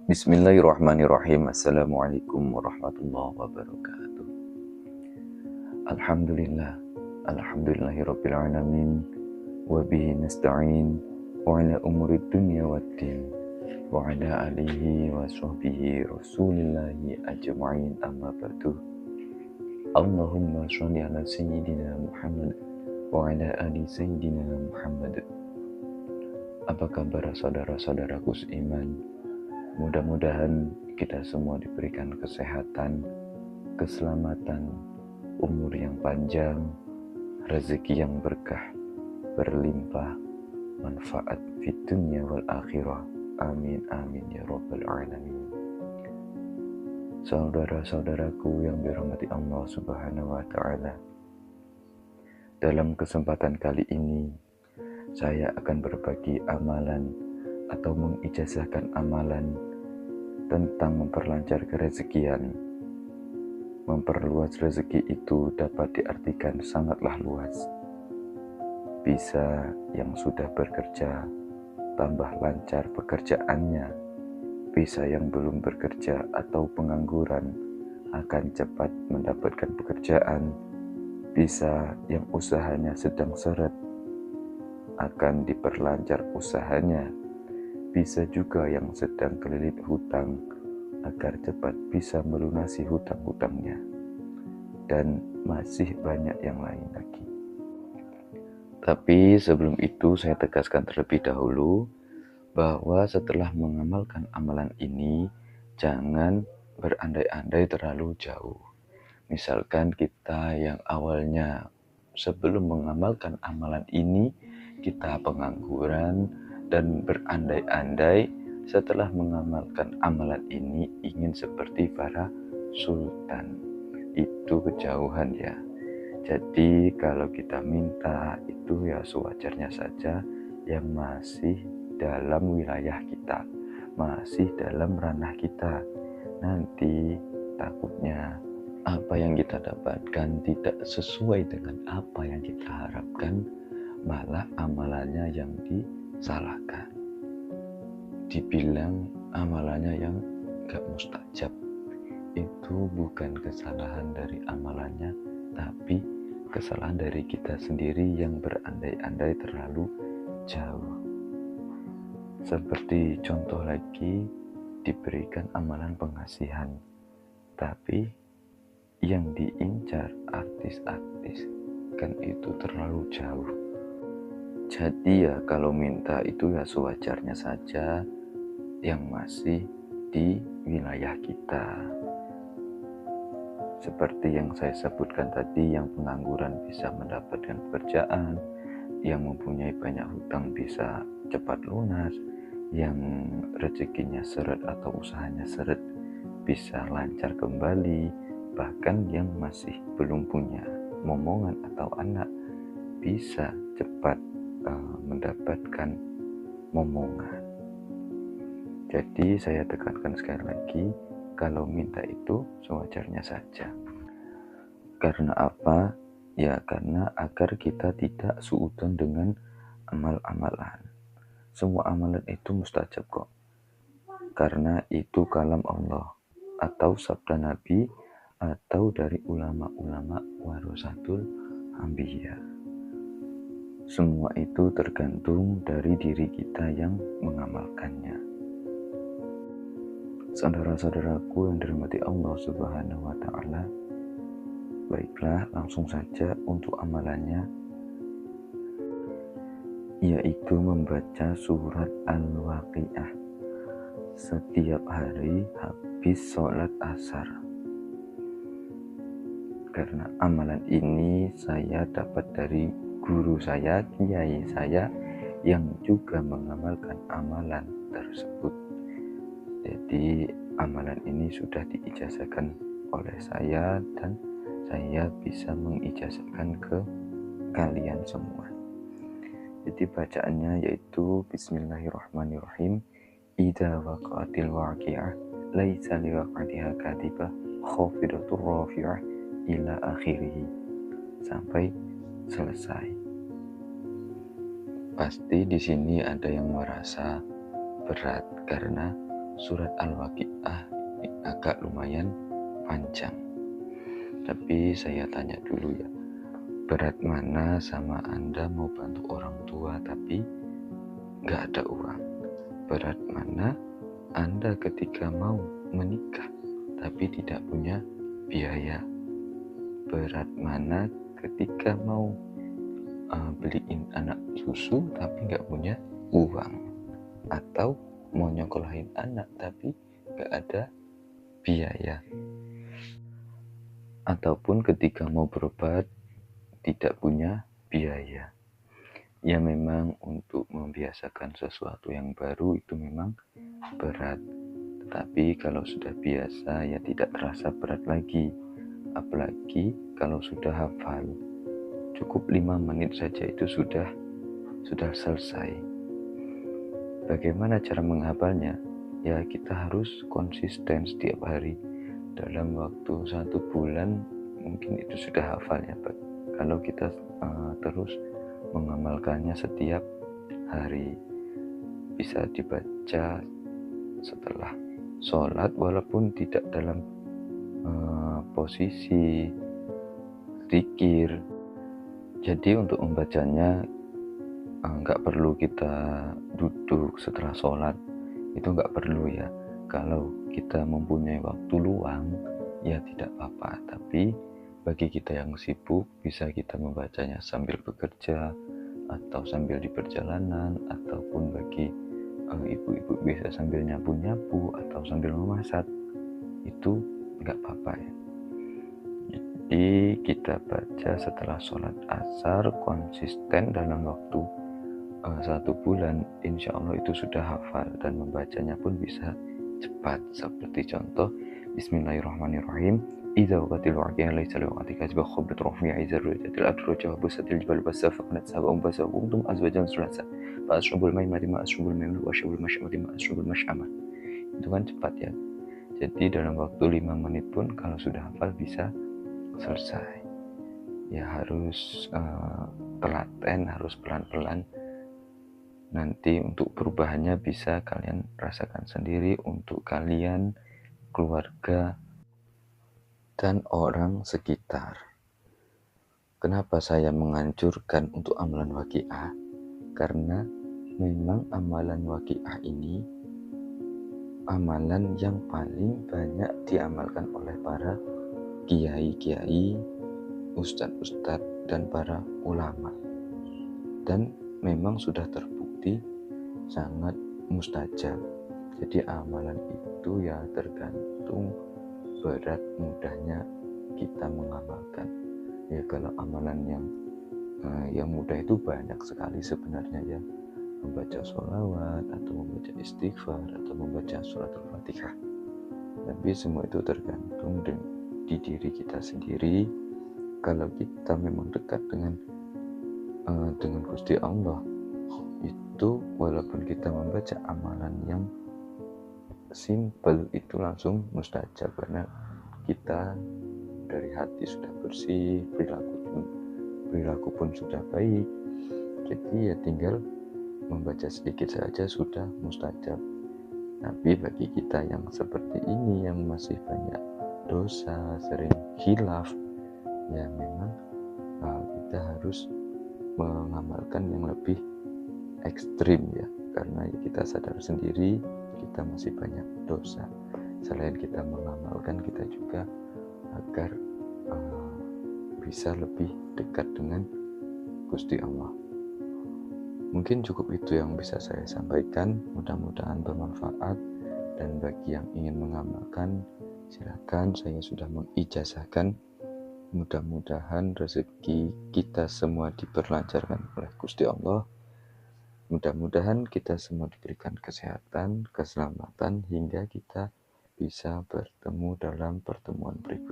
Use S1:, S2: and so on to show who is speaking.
S1: Bismillahirrahmanirrahim. Assalamualaikum warahmatullahi wabarakatuh. Alhamdulillah. Alhamdulillahirabbil alamin. Wa bihi nasta'in wa ala umuri dunya waddin. Wa ala alihi wa sahbihi rasulillahi ajma'in, amma ba'du. Allahumma sholli ala sayyidina Muhammad wa ala ali sayyidina Muhammad. Apa kabar saudara-saudaraku seiman? Mudah-mudahan kita semua diberikan kesehatan, keselamatan, umur yang panjang, rezeki yang berkah, berlimpah, manfaat di dunia wal akhirah. Amin amin ya rabbal alamin. Saudara-saudaraku yang dirahmati Allah Subhanahu wa taala. Dalam kesempatan kali ini saya akan berbagi amalan atau mengijazahkan amalan tentang memperlancar kerezekian. Memperluas rezeki itu dapat diartikan sangatlah luas. Bisa yang sudah bekerja, tambah lancar pekerjaannya. Bisa yang belum bekerja atau pengangguran, akan cepat mendapatkan pekerjaan. Bisa yang usahanya sedang seret, akan diperlancar usahanya. Bisa juga yang sedang kelilit hutang, agar cepat bisa melunasi hutang-hutangnya. Dan masih banyak yang lain lagi. Tapi sebelum itu saya tegaskan terlebih dahulu bahwa setelah mengamalkan amalan ini, jangan berandai-andai terlalu jauh. Misalkan kita yang awalnya sebelum mengamalkan amalan ini, kita pengangguran dan berandai-andai setelah mengamalkan amalan ini ingin seperti para sultan. Itu kejauhan ya. Jadi kalau kita minta itu ya sewajarnya saja, yang masih dalam wilayah kita, masih dalam ranah kita. Nanti takutnya apa yang kita dapatkan tidak sesuai dengan apa yang kita harapkan, malah amalannya yang disalahkan, dibilang amalannya yang gak mustajab. Itu bukan kesalahan dari amalannya, tapi kesalahan dari kita sendiri yang berandai-andai terlalu jauh. Seperti contoh lagi, diberikan amalan pengasihan, tapi yang diincar artis-artis, kan itu terlalu jauh. Jadi ya kalau minta itu ya sewajarnya saja, yang masih di wilayah kita. Seperti yang saya sebutkan tadi, yang pengangguran bisa mendapatkan pekerjaan, yang mempunyai banyak hutang bisa cepat lunas, yang rezekinya seret atau usahanya seret bisa lancar kembali, bahkan yang masih belum punya momongan atau anak bisa cepat mendapatkan momongan. Jadi saya tekankan sekali lagi, kalau minta itu sewajarnya saja. Karena apa? Ya karena agar kita tidak suudzon dengan amal-amalan. Semua amalan itu mustajab kok. Karena itu kalam Allah atau sabda Nabi atau dari ulama-ulama warasatul anbiya. Semua itu tergantung dari diri kita yang mengamalkannya. Saudara-saudaraku yang dirahmati Allah Subhanahu wa taala, baiklah langsung saja untuk amalannya, yaitu membaca surat Al-Waqiah setiap hari habis sholat asar. Karena amalan ini saya dapat dari guru saya, kiai saya, yang juga mengamalkan amalan tersebut. Jadi amalan ini sudah diijazahkan oleh saya dan saya bisa mengijazahkan ke kalian semua. Jadi bacaannya yaitu Bismillahirrahmanirrahim. Idza waqa'atil waqi'ah laisa liwaqa'atiha kadhibah khafidatur rafi'ah ila akhirih, sampai selesai. Pasti di sini ada yang merasa berat karena surat Al-Waqiah agak lumayan panjang. Tapi saya tanya dulu ya, berat mana sama Anda mau bantu orang tua tapi nggak ada uang? Berat mana Anda ketika mau menikah tapi tidak punya biaya? Berat mana ketika mau beliin anak susu tapi nggak punya uang? Atau mau nyokolahin anak tapi nggak ada biaya? Ataupun ketika mau berobat tidak punya biaya. Ya memang untuk membiasakan sesuatu yang baru itu memang berat. Tetapi kalau sudah biasa ya tidak terasa berat lagi. Apalagi kalau sudah hafal. Cukup 5 menit saja itu sudah selesai. Bagaimana cara menghafalnya? Ya kita harus konsisten setiap hari. Dalam waktu 1 bulan mungkin itu sudah hafalnya. Kalau kita terus mengamalkannya setiap hari, bisa dibaca setelah sholat walaupun tidak dalam posisi zikir. Jadi untuk membacanya nggak perlu kita duduk setelah sholat, itu nggak perlu ya. Kalau kita mempunyai waktu luang ya tidak apa-apa, tapi bagi kita yang sibuk bisa kita membacanya sambil bekerja atau sambil di perjalanan, ataupun bagi ibu-ibu bisa sambil nyapu-nyapu atau sambil memasak, itu nggak apa-apa ya. Jadi kita baca setelah sholat asar konsisten dalam waktu 1 bulan, insya Allah itu sudah hafal dan membacanya pun bisa cepat. Seperti contoh Bismillahirrahmanirrahim. Idza waqatil waqi'ah laysa liwaqtiha kasbah khabrat rafi'a izar rujatil adruja wa busatil jibal basa faqnat sab'un basa kuntum azwajan sulasa fa asrabul maimati ma asrabul maimati wa asrabul masyamati ma asrabul masyamah. Itu kan cepat ya. Jadi dalam waktu 5 menit pun kalau sudah hafal bisa selesai. Ya harus telaten, harus pelan-pelan. Nanti untuk perubahannya bisa kalian rasakan sendiri untuk kalian, keluarga, dan orang sekitar. Kenapa saya menganjurkan untuk amalan waqiah? Karena memang amalan waqiah ini amalan yang paling banyak diamalkan oleh para kiai-kiai, ustadz-ustadz, dan para ulama. Dan memang sudah terbukti sangat mustajab. Jadi amalan itu ya tergantung berat mudahnya kita mengamalkan. Ya kalau amalan yang mudah itu banyak sekali sebenarnya ya, membaca sholawat atau membaca istighfar atau membaca suratul Fatihah. Tapi semua itu tergantung di diri kita sendiri. Kalau kita memang dekat dengan Gusti Allah, itu walaupun kita membaca amalan yang simple itu langsung mustajab, karena kita dari hati sudah bersih, perilaku pun sudah baik. Jadi ya tinggal membaca sedikit saja sudah mustajab. Tapi bagi kita yang seperti ini yang masih banyak dosa, sering khilaf, ya memang kita harus mengamalkan yang lebih ekstrim ya, karena kita sadar sendiri kita masih banyak dosa. Selain kita mengamalkan, kita juga agar bisa lebih dekat dengan Gusti Allah. Mungkin cukup itu yang bisa saya sampaikan, mudah-mudahan bermanfaat. Dan bagi yang ingin mengamalkan, silakan, saya sudah mengijazahkan. Mudah-mudahan rezeki kita semua diperlancarkan oleh Gusti Allah. Mudah-mudahan kita semua diberikan kesehatan, keselamatan, hingga kita bisa bertemu dalam pertemuan berikutnya.